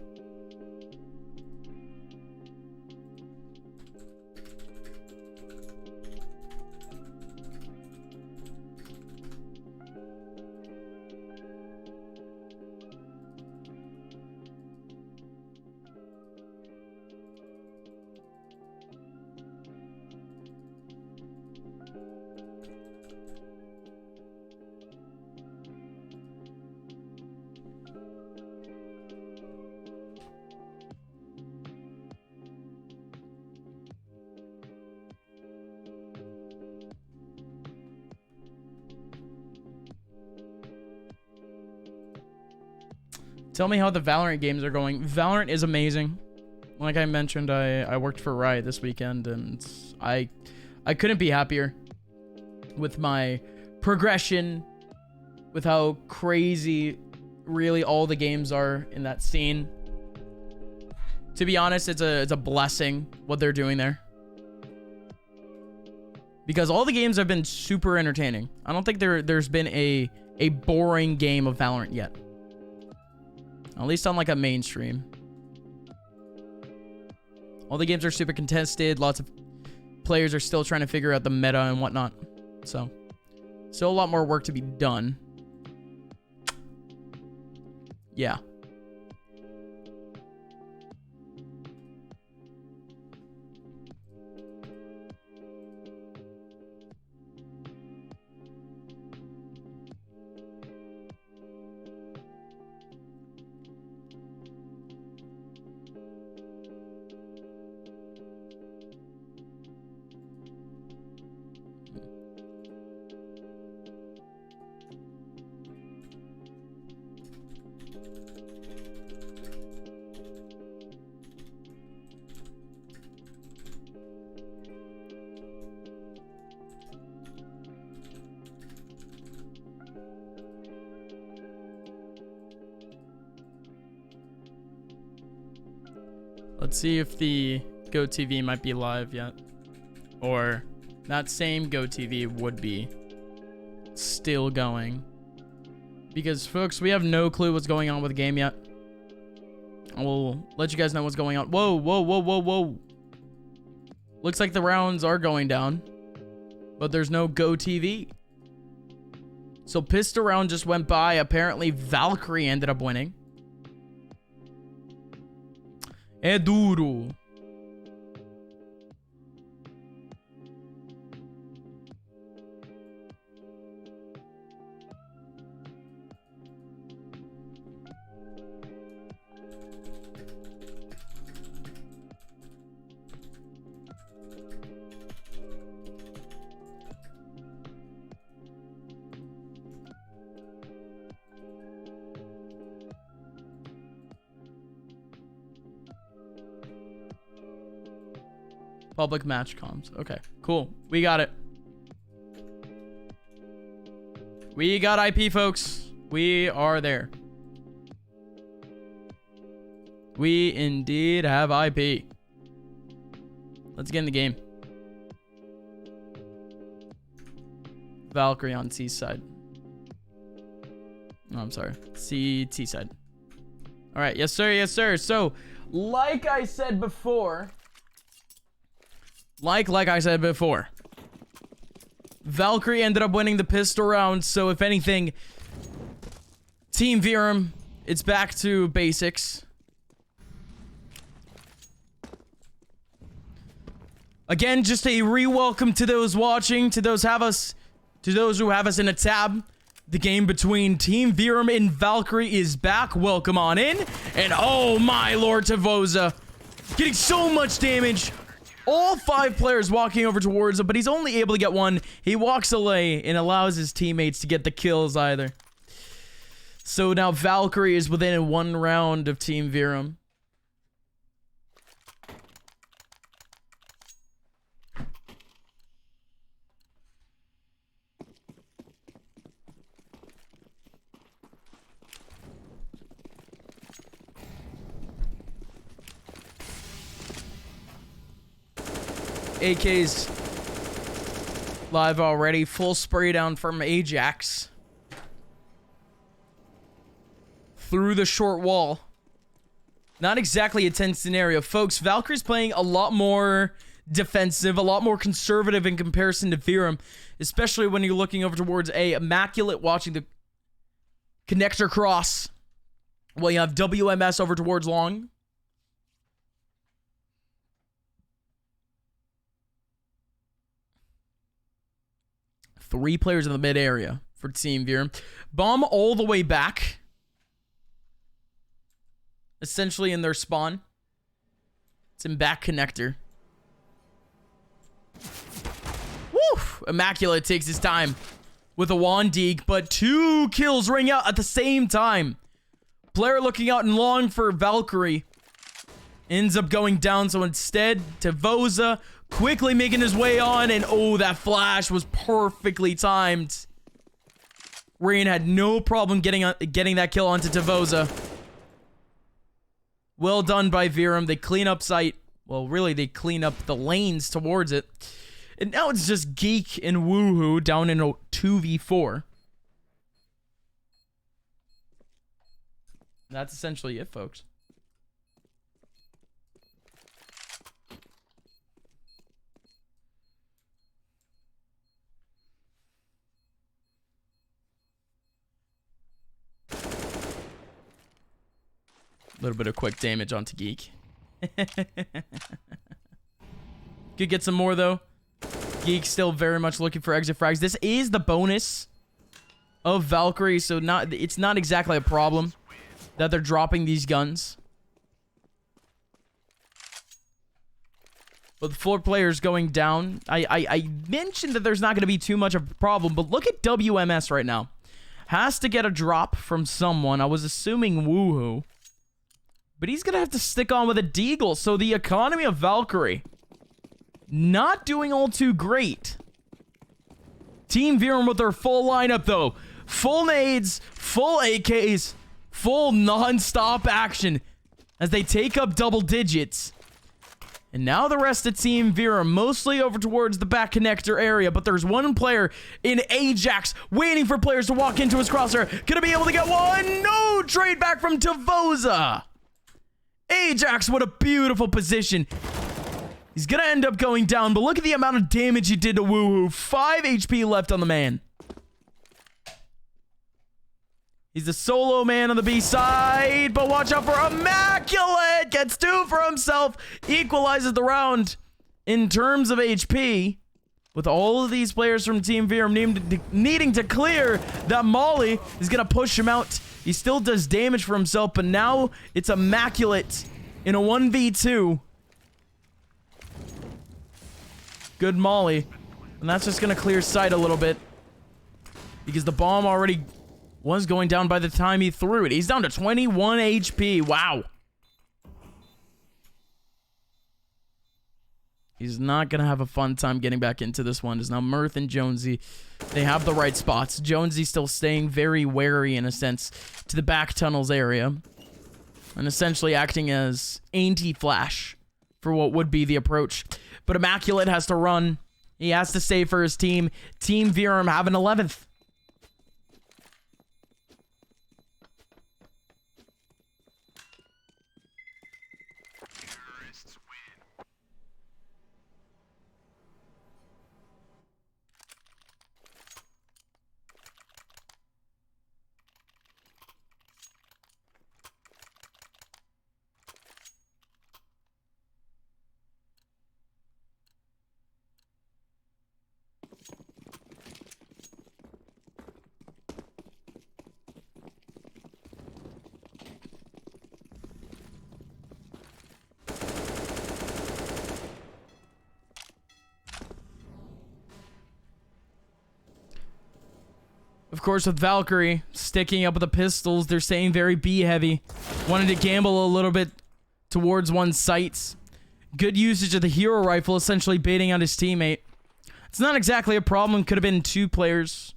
Tell me how the Valorant games are going. Valorant is amazing. Like I mentioned, I worked for Riot this weekend, and I couldn't be happier with my progression, with how crazy really all the games are in that scene. To be honest, it's a blessing what they're doing there. Because all the games have been super entertaining. I don't think there's been a boring game of Valorant yet. At least on like a mainstream. All the games are super contested. Lots of players are still trying to figure out the meta and whatnot. So, still a lot more work to be done. Yeah. Let's see if the GoTV might be live yet. Or that same GoTV would be still going. Because, folks, we have no clue what's going on with the game yet. We'll let you guys know what's going on. Whoa, whoa, whoa, whoa, whoa. Looks like the rounds are going down. But there's no GoTV. So pistol round just went by. Apparently Valkyrie ended up winning. É duro. Public match comms. Okay, cool. We got it. We got IP, folks. We are there. We indeed have IP. Let's get in the game. Valkyrie on C side. Oh, I'm sorry. T side. All right. Yes, sir. Yes, sir. So, like I said before, like I said before, Valkyrie ended up winning the pistol round. So, if anything, Team Verum, it's back to basics. Again, just a re-welcome to those watching, to those who have us in a tab. The game between Team Verum and Valkyrie is back. Welcome on in. And oh my lord, Tavoza getting so much damage. All 5 players walking over towards him, but he's only able to get one. He walks away and allows his teammates to get the kills either. So now Valkyrie is within 1 round of Team Verum. AK's live already. Full spray down from Ajax. Through the short wall. Not exactly a tense scenario. Folks, Valkyrie's playing a lot more defensive, a lot more conservative in comparison to Verum. Especially when you're looking over towards A. Immaculate watching the connector cross. Well, you have WMS over towards long. Three players in the mid area for Team Verum. Bomb all the way back. Essentially in their spawn. It's in back connector. Woo! Immaculate takes his time with a Wandig, but 2 kills ring out at the same time. Player looking out in long for Valkyrie. Ends up going down, so instead, Tavoza quickly making his way on, and oh, that flash was perfectly timed. Rain had no problem getting that kill onto Tavoza. Well done by Verum. They clean up site. Well, really, they clean up the lanes towards it. And now it's just Geek and Woohoo down in a 2v4. That's essentially it, folks. A little bit of quick damage onto Geek. Could get some more, though. Geek still very much looking for exit frags. This is the bonus of Valkyrie, so it's not exactly a problem that they're dropping these guns. But the 4 players going down. I mentioned that there's not going to be too much of a problem, but look at WMS right now. Has to get a drop from someone. I was assuming Woohoo. But he's going to have to stick on with a Deagle. So the economy of Valkyrie not doing all too great. Team Verum with their full lineup, though. Full nades, full AKs, full non-stop action as they take up double digits. And now the rest of Team Verum, mostly over towards the back connector area, but there's one player in Ajax waiting for players to walk into his crosshair. Gonna be able to get one. No, trade back from Tavoza. Ajax, what a beautiful position. He's gonna end up going down, but look at the amount of damage he did to Woohoo. 5 HP left on the man. He's the solo man on the B side, but watch out for Immaculate. Gets 2 for himself. Equalizes the round in terms of HP. With all of these players from Team Verum needing to clear that Molly is going to push him out. He still does damage for himself, but now it's Immaculate in a 1v2. Good Molly. And that's just going to clear sight a little bit. Because the bomb already was going down by the time he threw it. He's down to 21 HP. Wow. He's not going to have a fun time getting back into this one. It's now Mirth and Jonesy. They have the right spots. Jonesy still staying very wary, in a sense, to the back tunnels area. And essentially acting as anti-flash for what would be the approach. But Immaculate has to run. He has to stay for his team. Team Verum have an 11th. Of course, with Valkyrie sticking up with the pistols, they're staying very B-heavy. Wanted to gamble a little bit towards one's sights. Good usage of the hero rifle, essentially baiting out his teammate. It's not exactly a problem. Could have been 2 players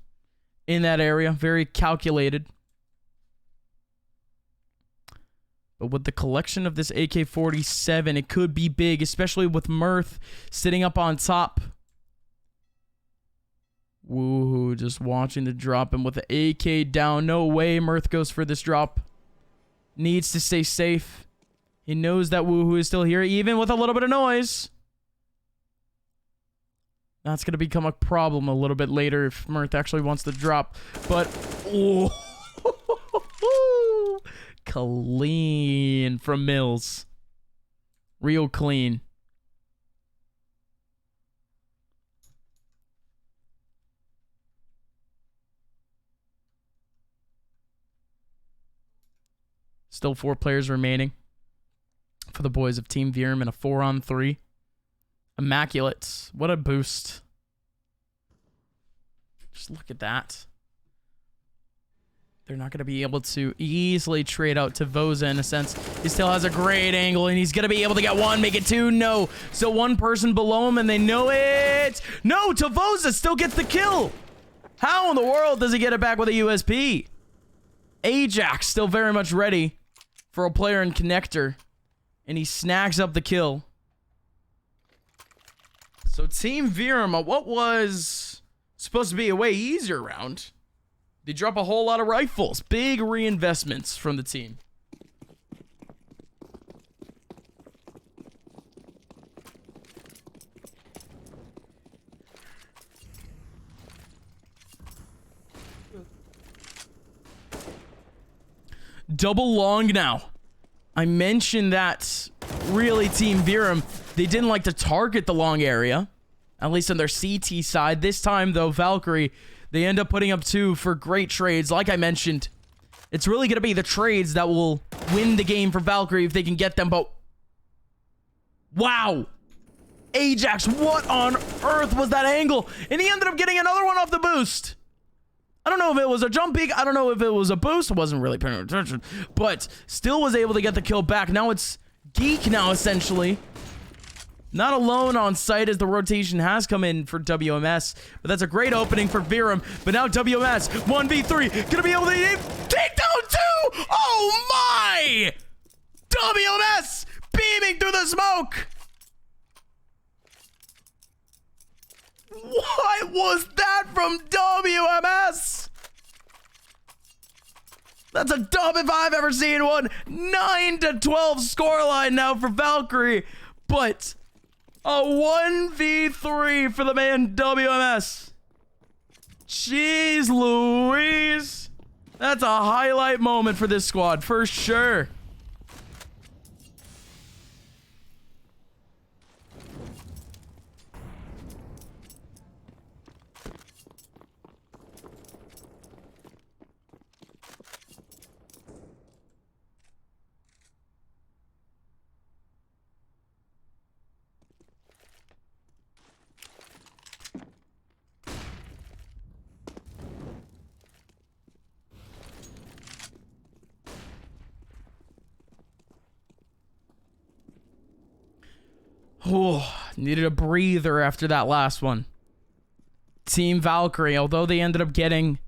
in that area. Very calculated. But with the collection of this AK-47, it could be big, especially with Mirth sitting up on top. Woohoo, just watching the drop, and with the AK down, no way Mirth goes for this drop. Needs to stay safe. He knows that Woohoo is still here, even with a little bit of noise. That's going to become a problem a little bit later if Mirth actually wants to drop. But, oh, clean from Mills. Real clean. Still 4 players remaining for the boys of Team Verum in a 4-on-3. Immaculate. What a boost. Just look at that. They're not going to be able to easily trade out to Voza in a sense. He still has a great angle, and he's going to be able to get 1, make it 2. No. So 1 person below him, and they know it. No, Tavoza still gets the kill. How in the world does he get it back with a USP? Ajax still very much ready for a player in connector, and he snags up the kill. So Team Verum, what was supposed to be a way easier round, they drop a whole lot of rifles. Big reinvestments from the team. Double long now. I mentioned that really Team Verum, they didn't like to target the long area, at least on their CT side. This time, though, Valkyrie, they end up putting up 2 for great trades. Like I mentioned, it's really going to be the trades that will win the game for Valkyrie if they can get them. But wow, Ajax, what on earth was that angle? And he ended up getting another one off the boost. I don't know if it was a jump peek. I don't know if it was a boost. I wasn't really paying attention. But still was able to get the kill back. Now it's Geek now, essentially. Not alone on site as the rotation has come in for WMS. But that's a great opening for Verum. But now WMS, 1v3. Gonna be able to take down 2. Oh my! WMS beaming through the smoke. What was that from WMS? That's a dub if I've ever seen one. 9-12 scoreline now for Valkyrie, but a 1v3 for the man WMS. Jeez Louise. That's a highlight moment for this squad, for sure. Oh, needed a breather after that last one. Team Valkyrie, although they ended up getting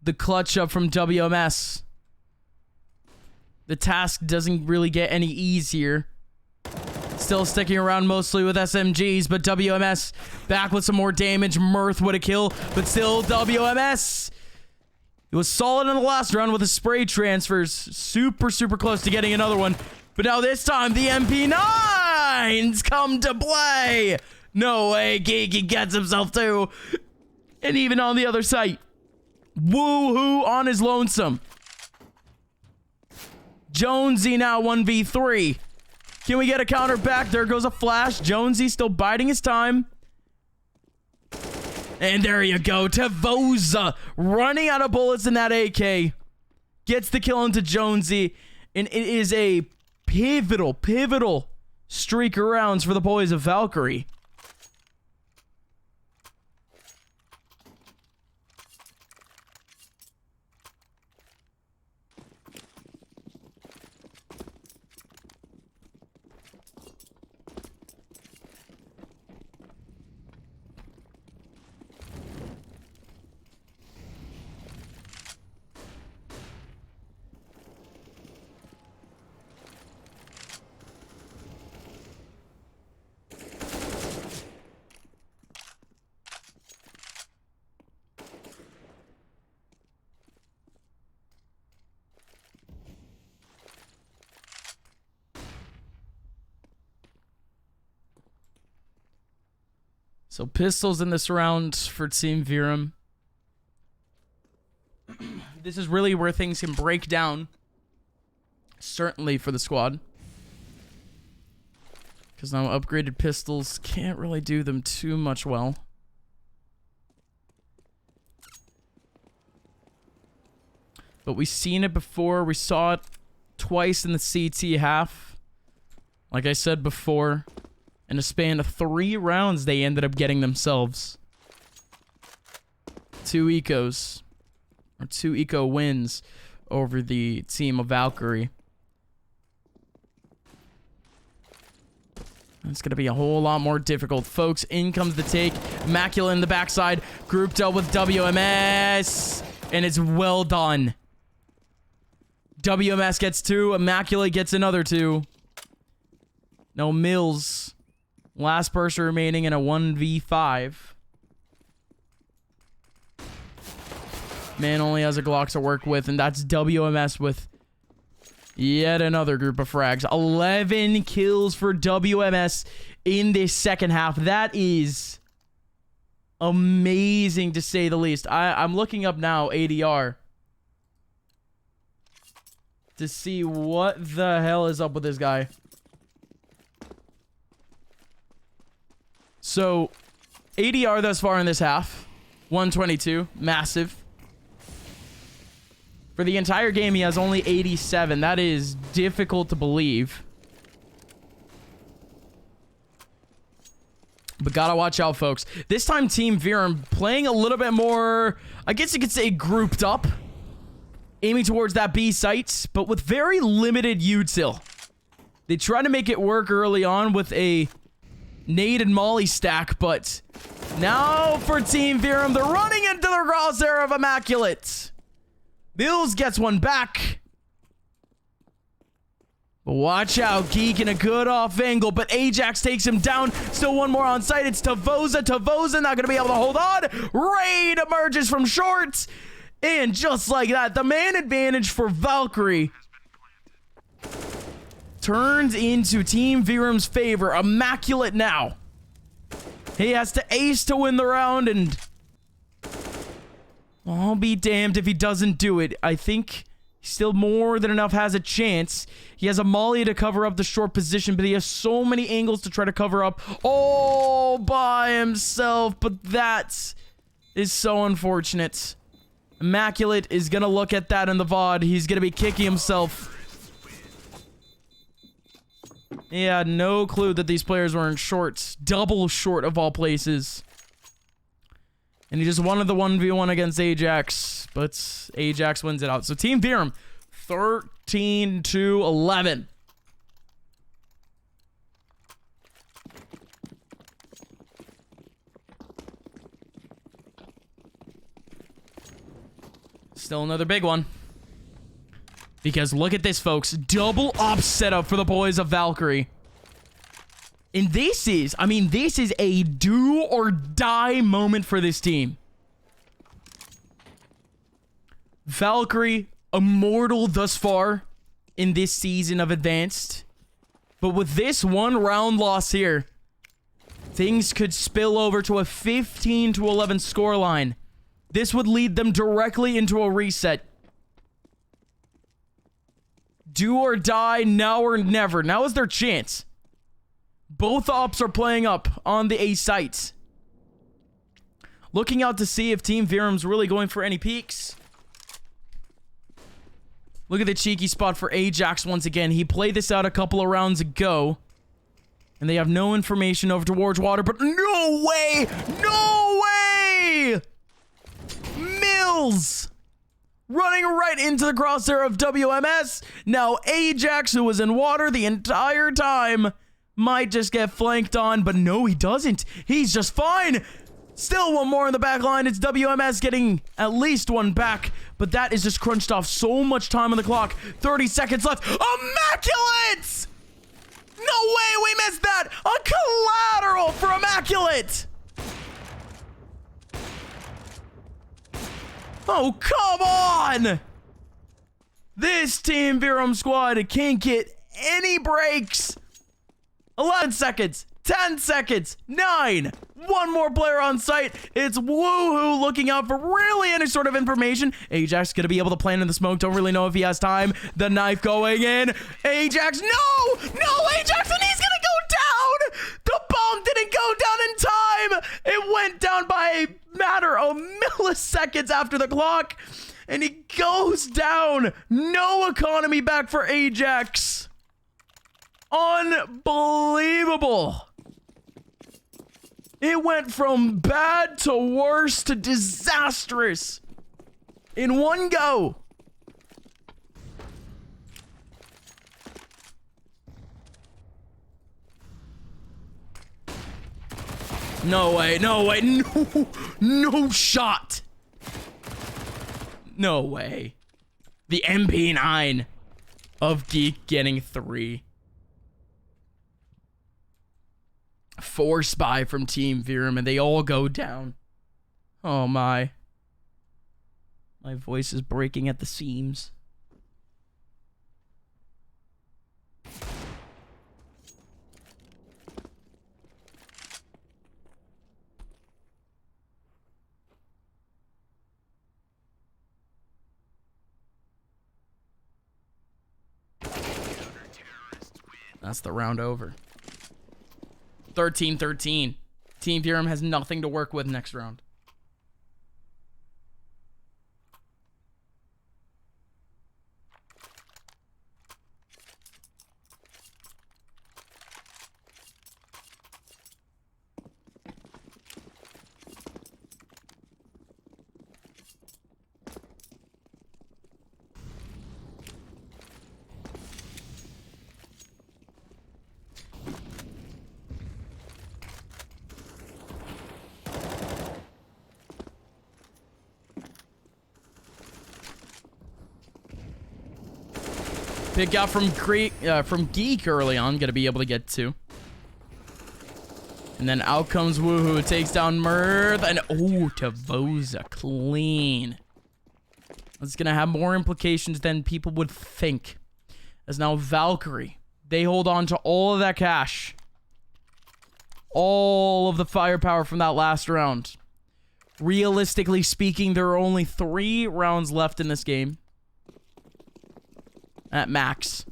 the clutch up from WMS, the task doesn't really get any easier. Still sticking around mostly with SMGs, but WMS back with some more damage. Mirth with a kill, but still WMS. It was solid in the last round with the spray transfers. Super close to getting another one. But now this time, the MP9s come to play. No way, Geeky gets himself too. And even on the other side, woohoo on his lonesome. Jonesy now 1v3. Can we get a counter back? There goes a flash. Jonesy still biding his time. And there you go. Tavoza running out of bullets in that AK. Gets the kill into Jonesy. And it is a pivotal streak of rounds for the boys of Valkyrie. So pistols in this round for Team Verum. This is really where things can break down. Certainly for the squad. Because now upgraded pistols can't really do them too much well. But we've seen it before. We saw it twice in the CT half. Like I said before. In a span of 3 rounds, they ended up getting themselves 2 ecos. Or 2 eco wins over the team of Valkyrie. It's going to be a whole lot more difficult. Folks, in comes the take. Macula in the backside. Grouped up with WMS. And it's well done. WMS gets 2. Macula gets another 2. No Mills. Last person remaining in a 1v5. Man only has a Glock to work with, and that's WMS with yet another group of frags. 11 kills for WMS in this second half. That is amazing to say the least. I'm looking up now ADR to see what the hell is up with this guy. So, ADR thus far in this half, 122, massive. For the entire game, he has only 87. That is difficult to believe. But gotta watch out, folks. This time, Team Verum playing a little bit more, I guess you could say, grouped up. Aiming towards that B site, but with very limited util. They try to make it work early on with a nade and molly stack, but now for Team Verum, they're running into the crosshair of Immaculate. Mills gets one back. But watch out, Geek in a good off angle, but Ajax takes him down. Still one more on site. It's Tavoza. Tavoza not going to be able to hold on. Raid emerges from short. And just like that, the man advantage for Valkyrie turns into Team Verum's favor. Immaculate now. He has to ace to win the round, and I'll be damned if he doesn't do it. I think still more than enough has a chance. He has a molly to cover up the short position, but he has so many angles to try to cover up all by himself. But that is so unfortunate. Immaculate is going to look at that in the VOD. He's going to be kicking himself. He had no clue that these players were in shorts. Double short of all places. And he just wanted the 1v1 against Ajax, but Ajax wins it out. So Team Verum, 13-11. Still another big one. Because look at this, folks. Double op setup for the boys of Valkyrie. And this is, I mean, this is a do or die moment for this team. Valkyrie, immortal thus far in this season of Advanced. But with this one round loss here, things could spill over to a 15-11 scoreline. This would lead them directly into a reset. Do or die, now or never. Now is their chance. Both ops are playing up on the A sites. Looking out to see if Team Verum's really going for any peaks. Look at the cheeky spot for Ajax once again. He played this out a couple of rounds ago. And they have no information over towards water, but no way! No way! Mills! Running right into the crosshair of WMS. Now Ajax, who was in water the entire time, might just get flanked on, but no, he doesn't. He's just fine. Still one more in the back line. It's WMS getting at least one back, but that is just crunched off so much time on the clock. 30 seconds left. Immaculate! No way we missed that. A collateral for Immaculate. Oh, come on! This Team Verum squad can't get any breaks. 11 seconds. 10 seconds. 9. One more player on site. It's Woohoo looking out for really any sort of information. Ajax gonna be able to plant in the smoke. Don't really know if he has time. The knife going in. Ajax. No! No, Ajax, and he's gonna go down! The bomb didn't go down in time! It went down by a matter of milliseconds after the clock. And he goes down. No economy back for Ajax. Unbelievable. It went from bad to worse to disastrous in one go. No way, no way, no shot. No way. The MP9 of Geek getting 3. 4 spy from Team Verum, and they all go down. Oh my. My voice is breaking at the seams. That's the round over. 13-13. Team Verum has nothing to work with next round. Pick out from Geek early on. Gonna be able to get 2. And then out comes Woohoo. Takes down Mirth. And oh, Tavoza. Clean. That's gonna have more implications than people would think. As now Valkyrie. They hold on to all of that cash. All of the firepower from that last round. Realistically speaking, there are only 3 rounds left in this game. At max.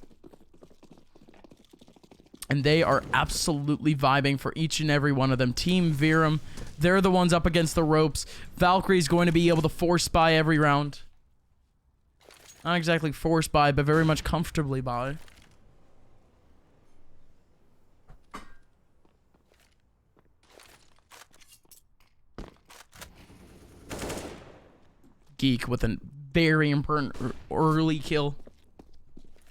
And they are absolutely vibing for each and every one of them. Team Verum, they're the ones up against the ropes. Valkyrie's going to be able to force buy every round. Not exactly force buy, but very much comfortably buy. Geek with a very important early kill.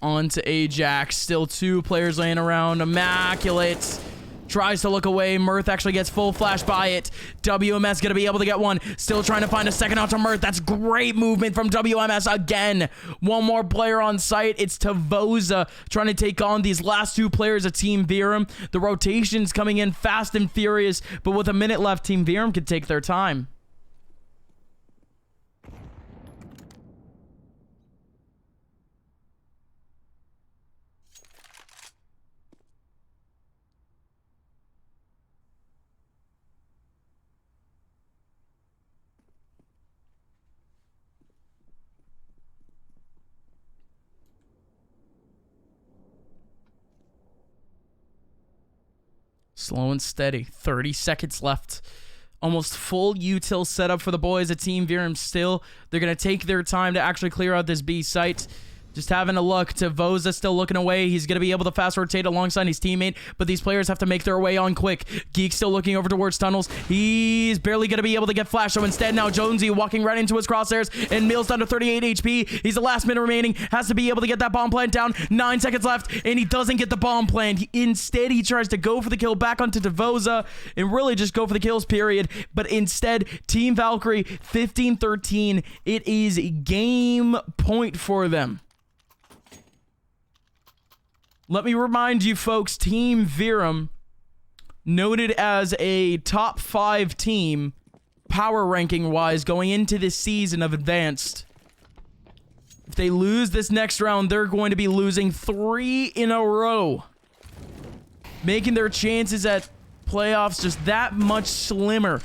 On to Ajax. Still 2 players laying around. Immaculate. Tries to look away. Mirth actually gets full flash by it. WMS gonna be able to get one. Still trying to find a second out to Mirth. That's great movement from WMS again. One more player on site. It's Tavoza trying to take on these last 2 players of Team Verum. The rotation's coming in fast and furious, but with a minute left, Team Verum can take their time. Slow and steady. 30 seconds left. Almost full util setup for the boys at Team Verum still. They're going to take their time to actually clear out this B site. Just having a look. Tavoza still looking away. He's going to be able to fast rotate alongside his teammate, but these players have to make their way on quick. Geek still looking over towards tunnels. He's barely going to be able to get flash, so instead now Jonesy walking right into his crosshairs, and Mills down to 38 HP. He's the last minute remaining. Has to be able to get that bomb plant down. 9 seconds left, and he doesn't get the bomb plant. Instead, he tries to go for the kill back onto Tavoza and really just go for the kills, period. But instead, Team Valkyrie, 15-13. It is game point for them. Let me remind you folks, Team Verum, noted as a top 5 team, power ranking wise, going into this season of Advanced. If they lose this next round, they're going to be losing 3 in a row. Making their chances at playoffs just that much slimmer.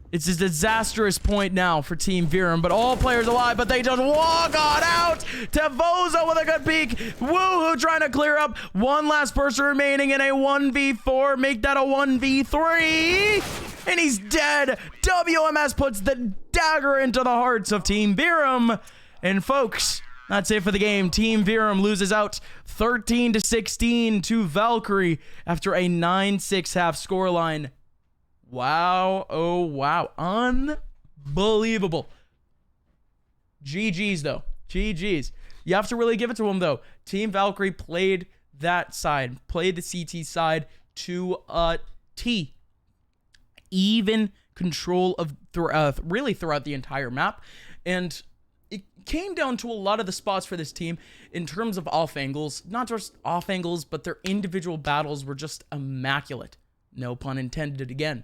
It's a disastrous point now for Team Verum, but all players alive, but they just walk on out. Tavoza with a good peek. Woohoo trying to clear up. One last person remaining in a 1v4. Make that a 1v3. And he's dead. WMS puts the dagger into the hearts of Team Verum. And folks, that's it for the game. Team Verum loses out 13-16 to Valkyrie after a 9-6 half scoreline. Wow. Oh, wow. Unbelievable. GG's, though. GG's. You have to really give it to them, though. Team Valkyrie played that side. Played the CT side to a T. Even control of really throughout the entire map. And it came down to a lot of the spots for this team in terms of off angles. Not just off angles, but their individual battles were just immaculate. No pun intended again.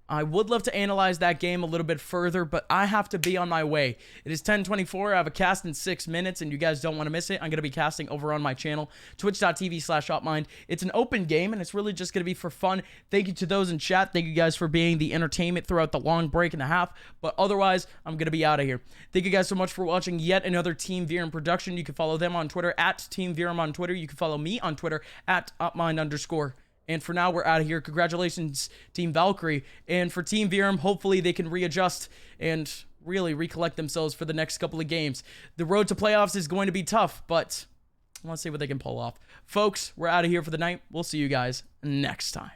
I would love to analyze that game a little bit further, but I have to be on my way. It is 10:24. I have a cast in 6 minutes, and you guys don't want to miss it. I'm going to be casting over on my channel, twitch.tv/opmind. It's an open game, and it's really just going to be for fun. Thank you to those in chat. Thank you guys for being the entertainment throughout the long break and a half. But otherwise, I'm going to be out of here. Thank you guys so much for watching yet another Team Verum production. You can follow them on Twitter, at Team Verum on Twitter. You can follow me on Twitter, at opmind_. And for now, we're out of here. Congratulations, Team Valkyrie. And for Team Verum, hopefully they can readjust and really recollect themselves for the next couple of games. The road to playoffs is going to be tough, but let's see what they can pull off. Folks, we're out of here for the night. We'll see you guys next time.